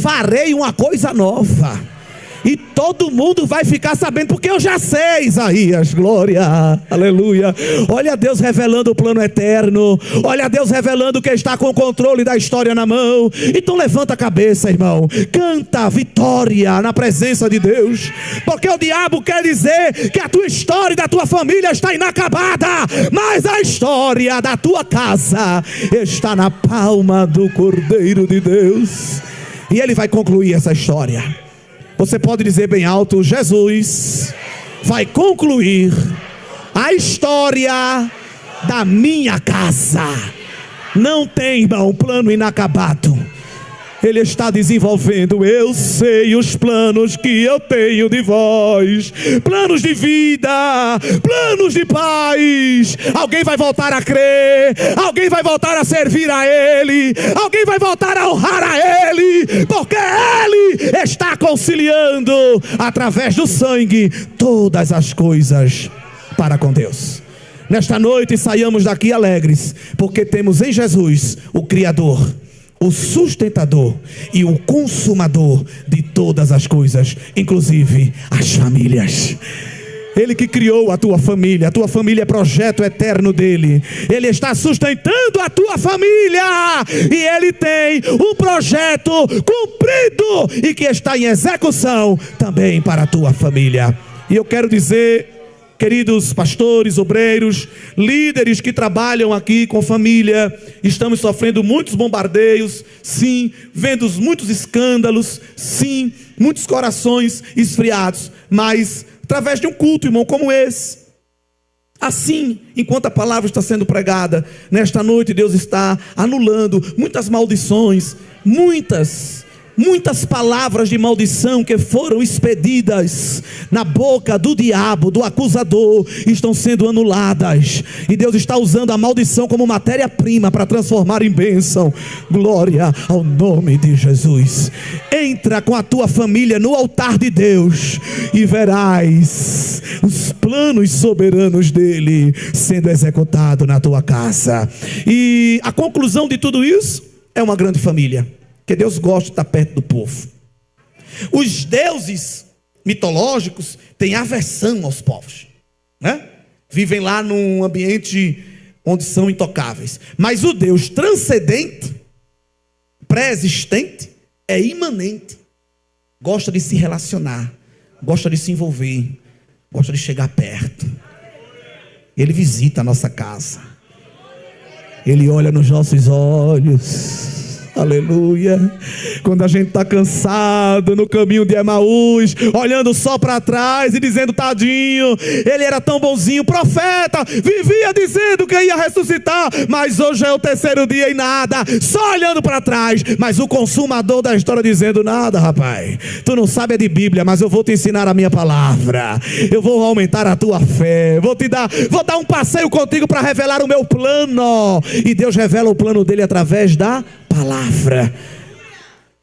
farei uma coisa nova, e todo mundo vai ficar sabendo, porque eu já sei, Isaías, glória, aleluia. Olha Deus revelando o plano eterno, olha Deus revelando que está com o controle da história na mão. Então levanta a cabeça, irmão, canta vitória na presença de Deus, porque o diabo quer dizer que a tua história e da tua família está inacabada, mas a história da tua casa está na palma do Cordeiro de Deus, e ele vai concluir essa história. Você pode dizer bem alto: Jesus vai concluir a história da minha casa. Não tem, irmão, plano inacabado. Ele está desenvolvendo. Eu sei os planos que eu tenho de vós, planos de vida, planos de paz. Alguém vai voltar a crer, alguém vai voltar a servir a Ele, alguém vai voltar a honrar a Ele, porque Ele está conciliando através do sangue todas as coisas para com Deus. Nesta noite saiamos daqui alegres, porque temos em Jesus o Criador, o sustentador e o consumador de todas as coisas, inclusive as famílias. Ele que criou a tua família é projeto eterno dele. Ele está sustentando a tua família, e ele tem um projeto cumprido e que está em execução também para a tua família. E eu quero dizer, queridos pastores, obreiros, líderes que trabalham aqui com família, estamos sofrendo muitos bombardeios, sim, vendo muitos escândalos, sim, muitos corações esfriados, mas através de um culto, irmão, como esse, assim, enquanto a palavra está sendo pregada, nesta noite Deus está anulando muitas maldições, muitas palavras de maldição que foram expedidas na boca do diabo, do acusador, estão sendo anuladas, e Deus está usando a maldição como matéria-prima para transformar em bênção. Glória ao nome de Jesus. Entra com a tua família no altar de Deus e verás os planos soberanos dele sendo executado na tua casa. E a conclusão de tudo isso é uma grande família, que Deus gosta de estar perto do povo. Os deuses mitológicos têm aversão aos povos, né? Vivem lá num ambiente onde são intocáveis. Mas o Deus transcendente, pré-existente, é imanente. Gosta de se relacionar, gosta de se envolver, gosta de chegar perto. Ele visita a nossa casa, Ele olha nos nossos olhos. Aleluia. Quando a gente está cansado no caminho de Emaús, olhando só para trás e dizendo: tadinho, ele era tão bonzinho, profeta, vivia dizendo que ia ressuscitar, mas hoje é o terceiro dia e nada, só olhando para trás. Mas o consumador da história dizendo: nada, rapaz, tu não sabe de Bíblia, mas eu vou te ensinar a minha palavra, eu vou aumentar a tua fé, vou dar um passeio contigo para revelar o meu plano. E Deus revela o plano dele através da palavra.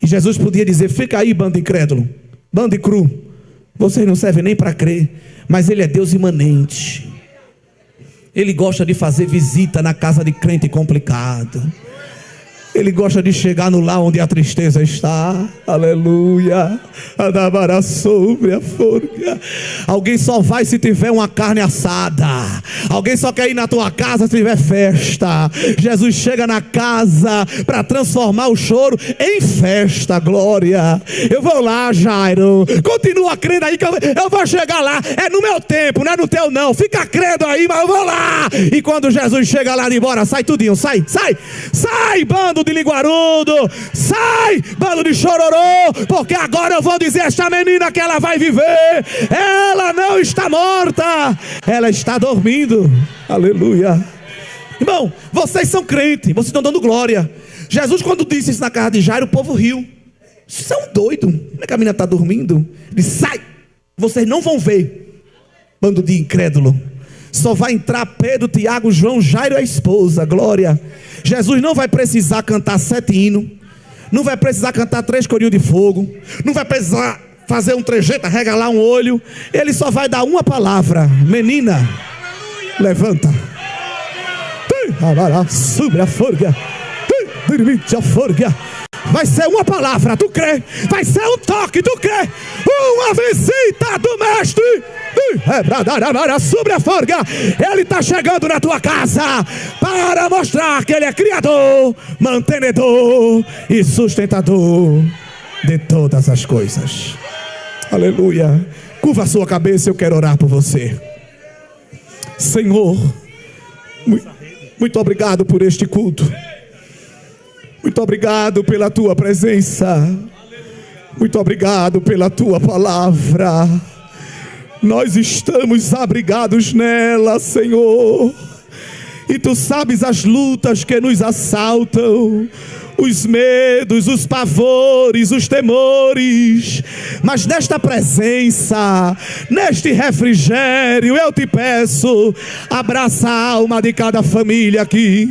E Jesus podia dizer: fica aí, bando incrédulo, bando cru, vocês não servem nem para crer. Mas ele é Deus imanente. Ele gosta de fazer visita na casa de crente complicado. Ele gosta de chegar no lar onde a tristeza está. Aleluia. Alguém só vai se tiver uma carne assada. Alguém só quer ir na tua casa se tiver festa. Jesus chega na casa para transformar o choro em festa. Glória. Eu vou lá, Jairo, continua crendo aí que eu vou chegar lá. É no meu tempo, não é no teu não. Fica crendo aí, mas eu vou lá. E quando Jesus chega lá de embora, sai tudinho. Sai, bando de linguarudo, sai, bando de chororô, porque agora eu vou dizer a esta menina que ela vai viver. Ela não está morta, ela está dormindo. Aleluia. Irmão, vocês são crentes, vocês estão dando glória. Jesus, quando disse isso na casa de Jairo, o povo riu. Vocês são doidos, como é que a menina está dormindo? Ele disse: sai, vocês não vão ver. Bando de incrédulo. Só vai entrar Pedro, Tiago, João, Jairo e a esposa. Glória. Jesus não vai precisar cantar 7 hinos, não vai precisar cantar 3 corinhos de fogo, não vai precisar fazer um trejeito, regalar um olho. Ele só vai dar uma palavra: menina, levanta. Sobre a forga. Vai ser uma palavra, tu crê? Vai ser um toque, tu crê? Uma visita do mestre. Sobre a forga. Ele está chegando na tua casa para mostrar que ele é criador, mantenedor e sustentador de todas as coisas. Aleluia. Curva a sua cabeça, eu quero orar por você. Senhor, muito obrigado por este culto. Muito obrigado pela tua presença. Muito obrigado pela tua palavra. Nós estamos abrigados nela, Senhor. E tu sabes as lutas que nos assaltam, os medos, os pavores, os temores, mas nesta presença, neste refrigério, eu te peço, abraça a alma de cada família aqui.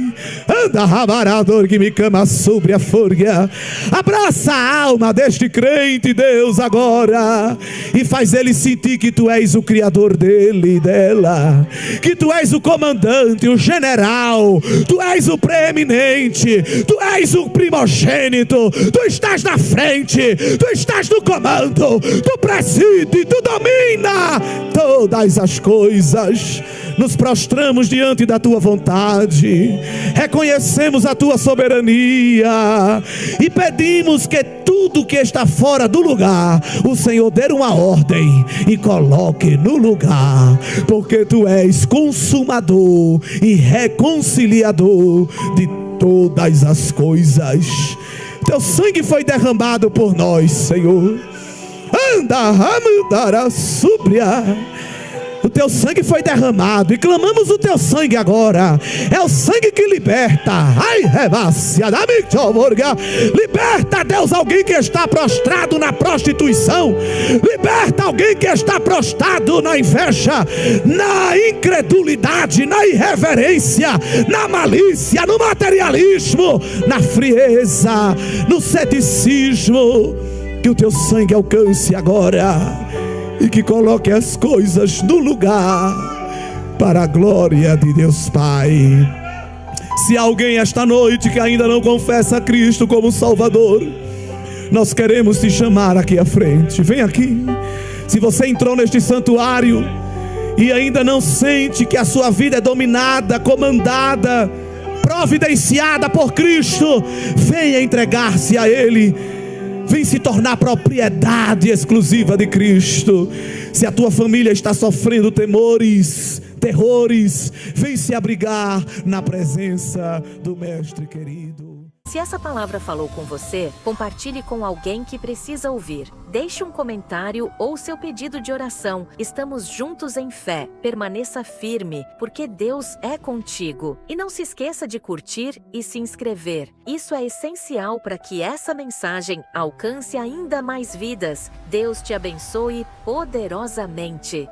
Anda, rabarador, que me cama sobre a folha. Abraça a alma deste crente, Deus, agora, e faz ele sentir que tu és o criador dele e dela, que tu és o comandante, o general, tu és o preeminente, tu és o primogênito, tu estás na frente, tu estás no comando, tu preside, tu domina todas as coisas. Nos prostramos diante da tua vontade, reconhecemos a tua soberania e pedimos que tudo que está fora do lugar, o Senhor dê uma ordem e coloque no lugar, porque tu és consumador e reconciliador de todas as coisas. Teu sangue foi derramado por nós, Senhor. Anda, amandará súbria. O teu sangue foi derramado e clamamos o teu sangue agora. É o sangue que liberta. Ai, liberta, Deus, alguém que está prostrado na prostituição. Liberta alguém que está prostrado na inveja, na incredulidade, na irreverência, na malícia, no materialismo, na frieza, no ceticismo. Que o teu sangue alcance agora e que coloque as coisas no lugar, para a glória de Deus Pai. Se alguém esta noite que ainda não confessa a Cristo como Salvador, nós queremos te chamar aqui à frente. Vem aqui. Se você entrou neste santuário e ainda não sente que a sua vida é dominada, comandada, providenciada por Cristo, venha entregar-se a Ele. Vem se tornar propriedade exclusiva de Cristo. Se a tua família está sofrendo terrores, vem se abrigar na presença do Mestre querido. Se essa palavra falou com você, compartilhe com alguém que precisa ouvir. Deixe um comentário ou seu pedido de oração. Estamos juntos em fé. Permaneça firme, porque Deus é contigo. E não se esqueça de curtir e se inscrever. Isso é essencial para que essa mensagem alcance ainda mais vidas. Deus te abençoe poderosamente.